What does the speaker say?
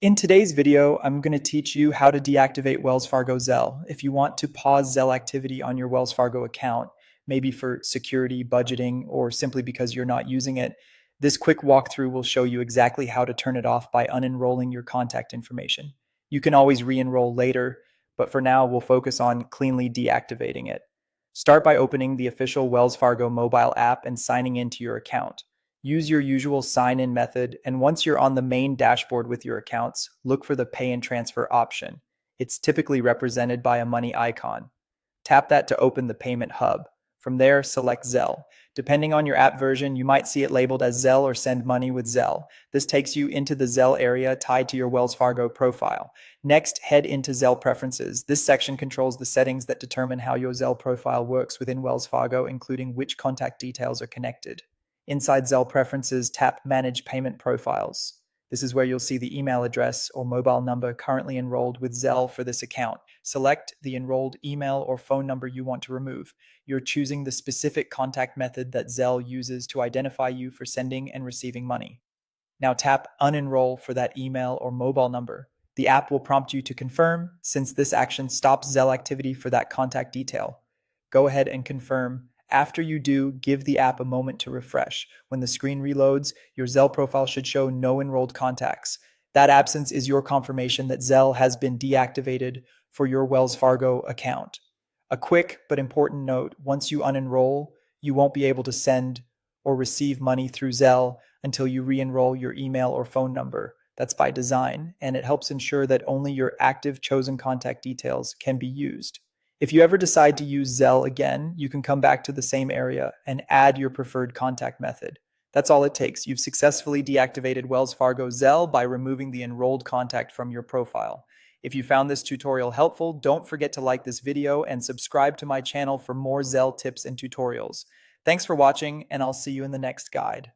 In today's video, I'm going to teach you how to deactivate Wells Fargo Zelle. If you want to pause Zelle activity on your Wells Fargo account, maybe for security, budgeting, or simply because you're not using it, this quick walkthrough will show you exactly how to turn it off by unenrolling your contact information. You can always re-enroll later, but for now, we'll focus on cleanly deactivating it. Start by opening the official Wells Fargo mobile app and signing into your account. Use your usual sign-in method, and once you're on the main dashboard with your accounts, look for the Pay and Transfer option. It's typically represented by a money icon. Tap that to open the payment hub. From there, select Zelle. Depending on your app version, you might see it labeled as Zelle or Send Money with Zelle. This takes you into the Zelle area tied to your Wells Fargo profile. Next, head into Zelle Preferences. This section controls the settings that determine how your Zelle profile works within Wells Fargo, including which contact details are connected. Inside Zelle Preferences, tap Manage Payment Profiles. This is where you'll see the email address or mobile number currently enrolled with Zelle for this account. Select the enrolled email or phone number you want to remove. You're choosing the specific contact method that Zelle uses to identify you for sending and receiving money. Now tap Unenroll for that email or mobile number. The app will prompt you to confirm, since this action stops Zelle activity for that contact detail. Go ahead and confirm. After you do, give the app a moment to refresh. When the screen reloads, your Zelle profile should show no enrolled contacts. That absence is your confirmation that Zelle has been deactivated for your Wells Fargo account. A quick but important note, once you unenroll, you won't be able to send or receive money through Zelle until you re-enroll your email or phone number. That's by design, and it helps ensure that only your active chosen contact details can be used. If you ever decide to use Zelle again, you can come back to the same area and add your preferred contact method. That's all it takes. You've successfully deactivated Wells Fargo Zelle by removing the enrolled contact from your profile. If you found this tutorial helpful, don't forget to like this video and subscribe to my channel for more Zelle tips and tutorials. Thanks for watching, and I'll see you in the next guide.